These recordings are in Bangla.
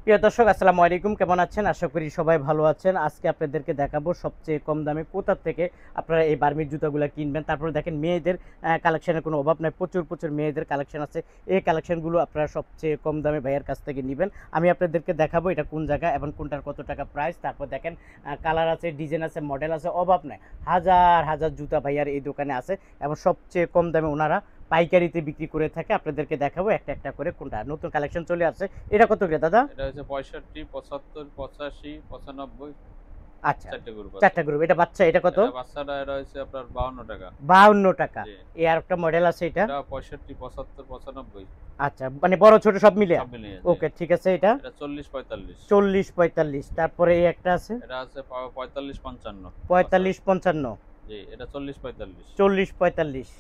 প্রিয় দর্শক আসসালামু আলাইকুম, কেমন আছেন? আশা করি সবাই ভালো আছেন। আজকে আপনাদেরকে দেখাবো সবচেয়ে কম দামে কোথা থেকে আপনারা এই বার্মির জুতাগুলো কিনবেন। তারপরে দেখেন মেয়েদের কালেকশনের কোনো অভাব নাই, প্রচুর মেয়েদের কালেকশন আছে। এই কালেকশনগুলো আপনারা সবচেয়ে কম দামে ভাইয়ের কাছ থেকে নেবেন। আমি আপনাদেরকে দেখাবো এটা কোন জায়গা এবং কোনটার কত টাকা প্রাইস। তারপর দেখেন কালার আছে, ডিজাইন আছে, মডেল আছে, অভাব নাই। হাজার হাজার জুতা ভাইয়ার এই দোকানে আছে এবং সবচেয়ে কম দামে ওনারা পাইকারিতে বিক্রি করে থাকে। আপনাদেরকে দেখাবো একটা একটা করে কোনটা নতুন কালেকশন চলে আসছে। এটা কত করে দাদা? এটা হচ্ছে 65, 75, 85, 95। আচ্ছা, চারটে গ্রুপ আছে। চারটা গ্রুপ। এটা বাচ্চা, এটা কত? এটা বাচ্চাটা এটা হচ্ছে আপনার 52 টাকা। 52 টাকা। জি। এই আর একটা মডেল আছে এটা? এটা 65, 75, 95। আচ্ছা, মানে বড় ছোট সব মিলে? সব মিলিয়ে। ওকে, ঠিক আছে। এটা এটা 40, 45। 40 45। তারপরে এই একটা আছে এটা আছে 45, 55। 45 55। জি, এটা 40, 45। 40 45।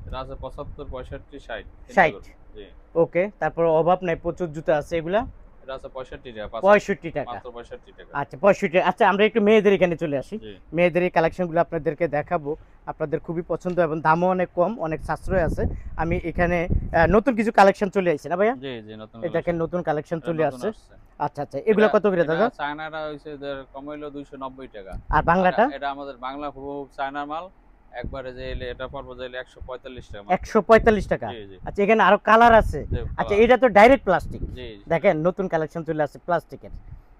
এটা আছে 75, 65, 60। 60। জি। ওকে, তারপর অভাব নাই, প্রচুর জুতা আছে। এগুলা এটা আছে 65 টাকা। 65 টাকা। মাত্র 65 টাকা। আচ্ছা, 65। আচ্ছা, আমরা একটু মেয়েদের এখানে চলে আসি। জি। মেয়েদের এই কালেকশনগুলো আপনাদেরকে দেখাবো। আপনাদের খুবই পছন্দ এবং দামও অনেক কম, অনেক সাশ্রয় আছে। আমি এখানে নতুন কিছু কালেকশন চলে আসছে না ভাইয়া? জি জি, নতুন এই দেখেন নতুন কালেকশন চলে আসছে। আসছে। আচ্ছা আচ্ছা, এগুলো কত করে দাদা? চায়নাটা হইছে কম হইলো 290 টাকা। আর বাংলাটা? এটা আমাদের বাংলা হুবহু চায়নার মাল। একবারে যে এটা পড়বো যে 145 টাকা। 145 টাকা। জি জি। আচ্ছা, এখানে আরো কালার আছে। জি, আচ্ছা, এটা তো ডাইরেক্ট প্লাস্টিক। জি। দেখেন নতুন কালেকশন চলে আসছে প্লাস্টিকের।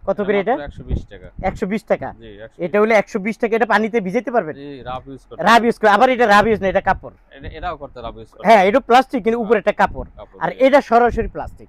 কত করে এটা? 120 টাকা। 120 টাকা। জি, এটা হলো 120 টাকা। এটা পানিতে ভিজাইতে পারবেন? জি, রাব ইউজ করতে। রাব ইউজ করে। আবার এটা রাব ইউজ না, এটা কাপড়। এটাও করতে রাব ইউজ করতে। হ্যাঁ, এটা প্লাস্টিক কিন্তু উপরে একটা কাপড়। আর এটা সরাসরি প্লাস্টিক।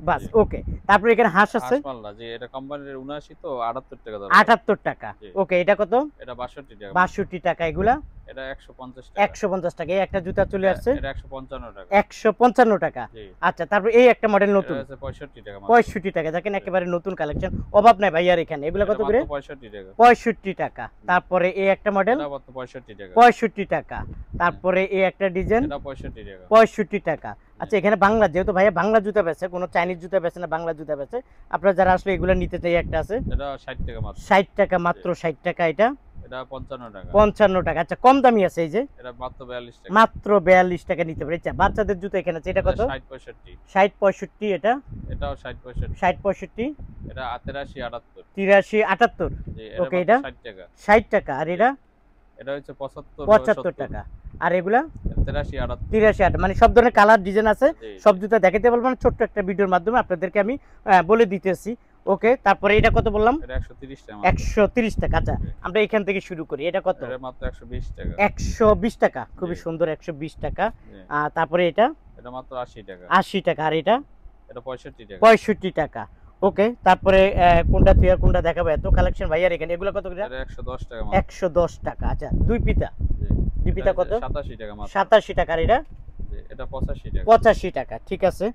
বাস, ওকে। তারপর এখানে হাঁস আছে। হাঁসপাল্লা, জি, এটা কোম্পানির 79 তো 78 টাকা দাম। 78 টাকা। ওকে, এটা কত? এটা 62 টাকা। 62 টাকা। এগুলা এটা 150 টাকা। 150 টাকা। এই একটা জুতা চলে আসছে। এটা 155 টাকা। 155 টাকা। আচ্ছা, তারপর এই একটা মডেল নতুন। এটা 65 টাকা। 65 টাকা। দেখেন একেবারে নতুন কালেকশন, অভাব নাই ভাইয়ার এখানে। এগুলো কত করে? 65 টাকা। 65 টাকা। তারপরে এই একটা মডেল? এটা 65 টাকা। 65 টাকা। তারপরে এই একটা ডিজাইন? এটা 65 টাকা। 65 টাকা। আচ্ছা, এখানে বাংলা, যেহেতু ভাইয়া বাংলা জুতা বেচে, কোনো চাইনিজ জুতা বেচে না, বাংলা জুতা বেচে। আপনারা যারা আসলে এগুলো নিতে চাই, একটা আছে এটা 60 টাকা মাত্র। 60 টাকা মাত্র। 60 টাকা। এটা 55 টাকা। 55 টাকা। আচ্ছা, কম দামি আছে এই যে? এটা মাত্র 42 টাকা। মাত্র 42 টাকা নিতে পারে। আচ্ছা, বাচ্চাদের জুতা এখানে আছে। এটা কত? 60 65। 60 65। এটা এটাও 60 65। 60 65। এটা 83 78। 83 78। জি, ওকে, এটা 60 টাকা। 60 টাকা। আর এটা? এটা হচ্ছে 75 75 টাকা। আর এগুলা? 83 78। 83 78। মানে সব ধরনের কালার ডিজাইন আছে। সব জুতা দেখাতে বলবো না, ছোট্ট একটা ভিডিওর মাধ্যমে আপনাদেরকে আমি বলে দিতেছি। ওকে, তারপরে এটা কত বললাম? এটা 130 টাকা। 130 টাকা। আচ্ছা, আমরা এখান থেকে শুরু করি। এটা কত? এটা মাত্র 120 টাকা। 120 টাকা। খুবই সুন্দর, 120 টাকা। তারপরে এটা? এটা মাত্র 80 টাকা। 80 টাকা। আর এটা? এটা 65 টাকা। 65 টাকা। ওকে, তারপরে কোনটা থেকে কোনটা দেখাবো? এত কালেকশন ভাইয়ার এখানে। এগুলো কত করে? এটা 110 টাকা। 110 টাকা। আচ্ছা, দুই পিতা? জি। দুই পিতা কত? 87 টাকা মাত্র। 87 টাকা। আর এটা? জি, এটা 85 টাকা। 85 টাকা। ঠিক আছে।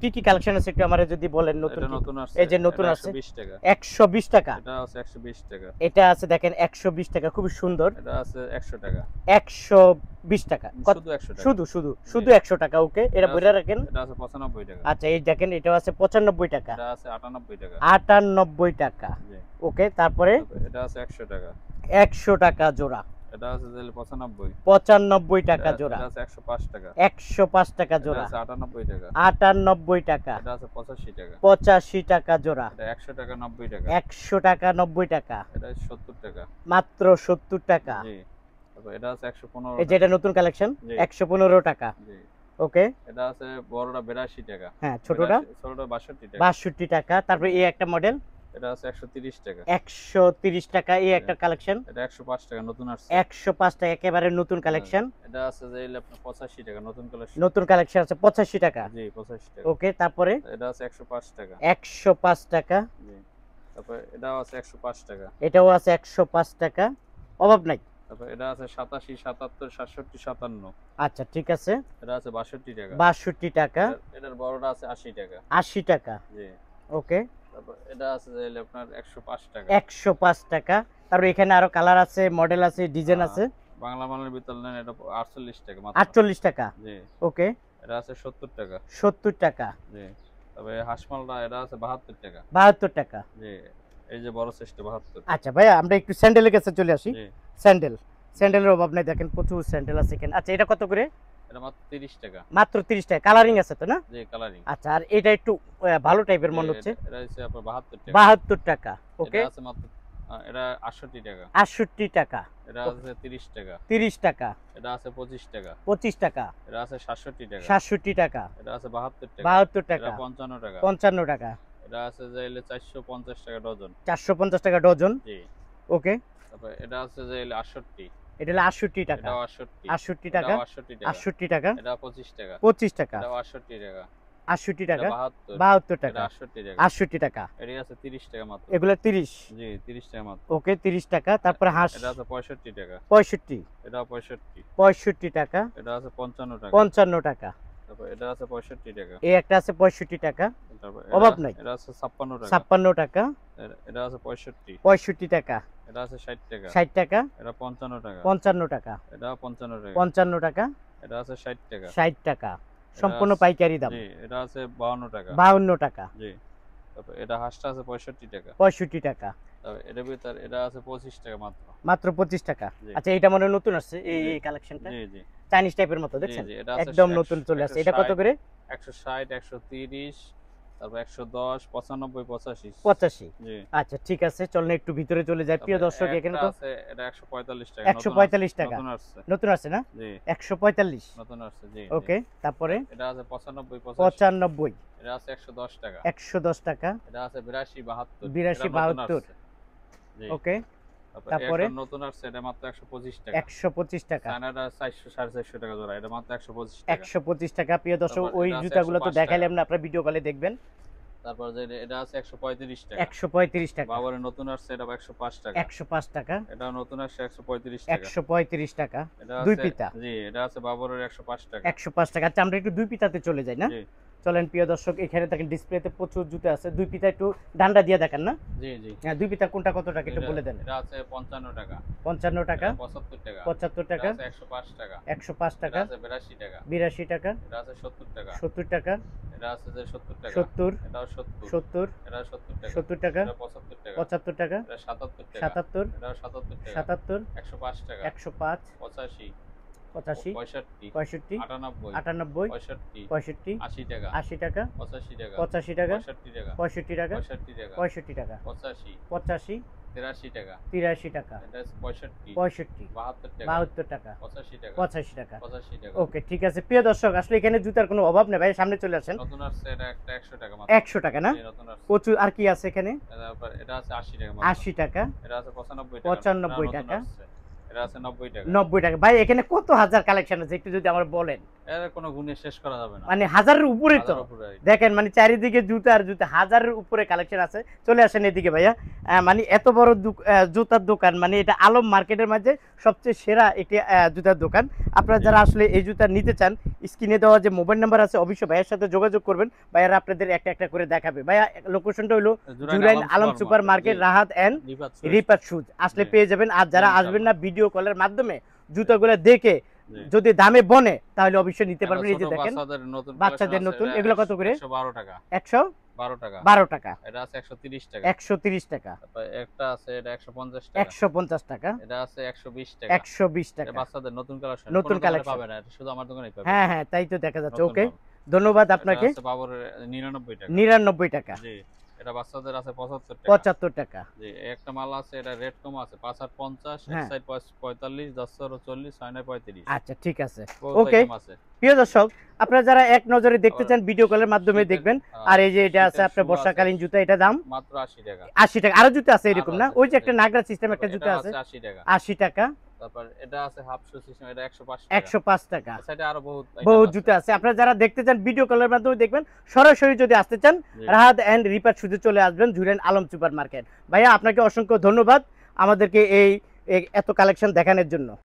কি কি কালেকশন আছে একটু আমারে যদি বলেন। নতুন এটা নতুন আসছে। এই যে নতুন আছে 120 টাকা। 120 টাকা। এটা আছে 120 টাকা। এটা আছে দেখেন 120 টাকা, খুবই সুন্দর। এটা আছে 100 টাকা। 120 টাকা। শুধু 100 টাকা। শুধু 100 টাকা। ওকে, এটা বইরা রাখেন। এটা আছে 95 টাকা। আচ্ছা, এই দেখেন এটা আছে 95 টাকা। এটা আছে 98 টাকা। 98 টাকা। জি। ওকে, তারপরে এটা আছে 100 টাকা। 100 টাকা জোড়া। এটা আছে 95। 95 টাকা জোড়া। এটা আছে 105 টাকা। 105 টাকা জোড়া। এটা আছে 98 টাকা। 98 টাকা। এটা আছে 85 টাকা। 85 টাকা জোড়া। এটা 100 টাকা 90 টাকা। 100 টাকা 90 টাকা। এটা 70 টাকা। মাত্র 70 টাকা। জি। তারপর এটা আছে 115 এই যে এটা নতুন কালেকশন, 115 টাকা। জি। ওকে, এটা আছে বড়টা 82 টাকা। হ্যাঁ, ছোটটা 62 টাকা। 62 টাকা। তারপরে এই একটা মডেল, এটা আছে 130 টাকা। 130 টাকা। এই একটা কালেকশন, এটা 105 টাকা, নতুন আসছে। 105 টাকা, একেবারে নতুন কালেকশন। এটা আছে যে আপনার 85 টাকা, নতুন কালেকশন। নতুন কালেকশন আছে 85 টাকা। জি, 85 টাকা। ওকে, তারপরে এটা আছে 105 টাকা। 105 টাকা। জি। তারপর এটাও আছে 105 টাকা। এটাও আছে 105 টাকা। অভাব নাই। তারপর এটা আছে 87 77 67 57। আচ্ছা, ঠিক আছে। এটা আছে 62 টাকা। 62 টাকা। এটার বড়টা আছে 80 টাকা। 80 টাকা। জি। ওকে, তারপর এটা আছে যে আপনার 105 টাকা। 105 টাকা। তারপর এখানে আরো কালার আছে, মডেল আছে, ডিজাইন আছে। বাংলা মানের ভিতর নেন এটা 48 টাকা মাত্র। 48 টাকা। জি। ওকে, এটা আছে 70 টাকা। 70 টাকা। জি। তবে হাঁসমালটা এটা আছে 72 টাকা। 72 টাকা। জি। এই যে বড় সাইজটা 72। আচ্ছা ভাইয়া, আমরা একটু স্যান্ডেলের কাছে চলে আসি। জি। স্যান্ডেলের অভাব নাই, দেখেন প্রচুর স্যান্ডেল আছে এখানে। আচ্ছা, এটা কত করে? এটা মাত্র 30 টাকা। মাত্র 30 টাকা। কালারিং আছে তো না? জি, কালারিং। আচ্ছা, আর এটা একটু ভালো টাইপের মনে হচ্ছে। এটা হচ্ছে আপনার 72 টাকা। 72 টাকা। ওকে। এটা আছে মাত্র এটা 68 টাকা। 68 টাকা। এটা আছে 30 টাকা। 30 টাকা। এটা আছে 25 টাকা। 25 টাকা। এটা আছে 67 টাকা। 67 টাকা। এটা আছে 72 টাকা। 72 এটা টাকা। 55 টাকা। 55 টাকা। এটা আছে যাইলে 450 টাকা ডজন। 450 টাকা ডজন। জি। ওকে। তারপর এটা আছে যাইলে 68। এটা হলো 68 টাকা। এটাও 68। 68 টাকা। 68 টাকা। 68 টাকা। এটা 25 টাকা। 25 টাকা। এটাও 68 টাকা। 68 টাকা। 72 72 এটা টাকা। 68 টাকা। 68 টাকা। এটি আছে 30 টাকা মাত্র। এগুলো 30। জি, 30 টাকা মাত্র। ওকে, 30 টাকা। তারপরে হাঁস এটা আছে 65 টাকা। 65। এটাও 65। 65 টাকা। এটা আছে 55 টাকা। 55 টাকা। তারপর এটা আছে 65 টাকা। এই একটা আছে 65 টাকা। তারপর অভাব নাই। এটা আছে 56 টাকা। 56 টাকা। এটা আছে 65। 65 টাকা। এটা আছে 60 টাকা। 60 টাকা। এটা 55 টাকা। 55 টাকা। এটা 55 টাকা। 55 টাকা। এটা আছে 60 টাকা। 60 টাকা। সম্পূর্ণ আছে- পাইকারি দাম। জি, এটা আছে 52 টাকা। 52 টাকা। জি। তারপর এটা হাঁসটা আছে 65 টাকা। 65 টাকা। তারপর এটার ভিতর এটা আছে 25 টাকা মাত্র। মাত্র 25 টাকা। জি। আচ্ছা, এটা মনে হয় নতুন আসছে এই জি। এই কালেকশনটা। জি, জি। চাইনিজ টাইপের মতো জি, দেখছেন? জি, এটা আছে একদম 100 নতুন চলে আসছে। এটা কত 160 করে? 160, 130, তারপর 110, 95, 85। 85। জি। আচ্ছা, ঠিক আছে, চলুন একটু ভিতরে চলে যাই। প্রিয় তারপর দর্শক, এখানে একটা তো আছে এটা 145 টাকা। 145 টাকা। নতুন আসছে। নতুন আসছে না? জি, 145। নতুন আসছে। জি। ওকে, তারপরে এটা আছে 95, 85। 95। এটা আছে 110 টাকা। 110 টাকা। এটা আছে 82, 72। 82, এটা নতুন 72। আসছে। জি। ওকে, তারপর তারপরে একটা নতুন আসছে, এটা মাত্র 125 টাকা। 125 টাকা। চায়নাটা 400, 450 টাকা জোড়া। এটা মাত্র 125 টাকা। 125 টাকা। প্রিয় দর্শক, তারপর ওই এটা আছে জুতাগুলো তো 105 দেখাইলাম টাকা। না, আপনারা ভিডিও কলে দেখবেন। তারপর যে এটা আছে 135 টাকা। 135 টাকা। বাবারে নতুন আসছে, এটা 105 টাকা। 105 টাকা। এটা নতুন আসছে 135 টাকা। 135 টাকা। এটা দুই আছে পিতা। জি, এটা আছে বাবরের 105 টাকা। 105 টাকা। আচ্ছা, আমরা একটু দুই পিতাতে চলে যাই না? জি, চলেন প্রিয় দর্শক, এখানে দেখেন ডিসপ্লেতে প্রচুর জুতা আছে। দুই পিতা একটু ডান্ডা দিয়ে দেখান না? জি, জি। হ্যাঁ, দুই পিতা কোনটা কত টাকা একটু বলে দেন। এটা আছে 55 টাকা। 55 টাকা। এটা 75 টাকা। 75 এটা টাকা। আছে 105 টাকা। 105 এটা টাকা। আছে 82 টাকা। 82 টাকা। এটা আছে 70 টাকা। 70 টাকা। এটা আছে যে 70 টাকা। 70। এটাও 70। 70। এটা 70 টাকা। 70 টাকা। এটা 75 টাকা। 75 টাকা। এটা 77 টাকা। 77। এটাও 77 টাকা। 77। 105 টাকা। 105। 85, 85। 65, 65। 98, 98। 65, 65। 80 টাকা। 80 টাকা। 85 টাকা। 85 টাকা। 65 টাকা। 65 টাকা। 65 টাকা। 65 টাকা। 85, 85। 83 টাকা। 83 টাকা। এটা আছে 65, 65। 72 টাকা। 72 টাকা। 85 টাকা। 85 টাকা। 85 টাকা। ওকে, ঠিক আছে। প্রিয় দর্শক, আসলে এখানে জুতার কোনো অভাব নেই ভাই, সামনে চলে আসেন। নতুন আসছে এটা একটা 100 টাকা মাত্র। 100 টাকা না? জি, নতুন আসছে। প্রচুর। আর কি আছে এখানে? তারপর এটা আছে 80 টাকা মাত্র। 80 টাকা। এটা আছে 95 টাকা। 95 এটা নতুন টাকা। আসছে। এটা আছে 90 টাকা। 90 টাকা। ভাই, এখানে কত হাজার কালেকশন আছে একটু যদি আমার বলেন। এর কোনো গুণে শেষ করা যাবে না। মানে হাজারের উপরে তো। হাজার উপরে আর কি। দেখেন, মানে চারিদিকে জুতা আর জুতা, হাজারের উপরে কালেকশন আছে। চলে আসেন এদিকে ভাইয়া। মানে এত বড় জুতার দোকান, মানে এটা আলম মার্কেটের মাঝে সবচেয়ে সেরা একটি জুতার দোকান। আপনারা যারা আসলে এই জুতা নিতে চান, স্ক্রিনে দেওয়া যে মোবাইল নাম্বার আছে, অবশ্যই ভাইয়ের সাথে যোগাযোগ করবেন। ভাইয়ারা আপনাদের একটা একটা করে দেখাবে। ভাইয়া, লোকেশনটা হলো Jurain Alam super market, Rahat and Rifat Ripat shoes. আসলে জি। পেয়ে যাবেন। আর যারা ইনশাআল্লাহ। আসবেন না, ভিডিও কলের মাধ্যমে জুতাগুলো দেখে জি। যদি দামে বনে, তাহলে অবশ্যই নিতে এবার পারবেন। এই যে ছোট দেখেন, বাচ্চাদের নতুন বাচ্চাদের collection আছে, নতুন। এটা এগুলো কত করে? 112 টাকা। 112 12 টাকা। টাকা। এটা আছে 130 টাকা। 130 টাকা। তারপর একটা আছে এটা 150 টাকা। 150 টাকা। এটা আছে 120 টাকা। 120 এটা টাকা। বাচ্চাদের নতুন কালেকশন। নতুন collection। পাবে না, এটা শুধু আমার দোকানেই পাবে। হ্যাঁ হ্যাঁ, তাই তো দেখা যাচ্ছে। নতুন ওকে, মাল। ধন্যবাদ এটা আপনাকে। আছে বাবরের 99 টাকা। 99 টাকা। জি। এটা বাচ্চাদের আছে 75 টাকা। 75 টাকা। জি, একটা মাল আছে এটা রেড কম আছে 5 আর 50, এক হ্যাঁ। সাইড 45, 10 আর 40, 6 আর 35। আচ্ছা, ঠিক আছে। বহুত ওকে, item আছে। প্রিয় দর্শক, আপনারা যারা এক নজরে দেখতে আবার চান, ভিডিও কলের মাধ্যমে শীতের- দেখবেন। হ্যাঁ, আর এই যে এটা আছে শীতের আপনার shoe বর্ষাকালীন আছে জুতা, এটা দাম মাত্র 80 টাকা। 80 টাকা। আরো জুতা আছে এরকম আরো না? আছে, ওই যে একটা জি। নাগরা সিস্টেম একটা তারপর জুতা এটা আছে, 80 টাকা। 80 টাকা। তারপর এটা আছে হাফ শু সিস্টেম, এটা 105 টাকা। 105 টাকা। সাইডে আরো বহুত বহুত item জুতা আছে। আপনারা যারা দেখতে চান, ভিডিও কলের মাধ্যমে দেখবেন। সরাসরি যদি আসতে চান, জি। রাহাত এন্ড রিপাত শুধু চলে আসবেন জুরাইন আলম সুপার মার্কেট। ভাইয়া, আপনাকে অসংখ্য ধন্যবাদ আমাদেরকে এই এত কালেকশন দেখানোর জন্য।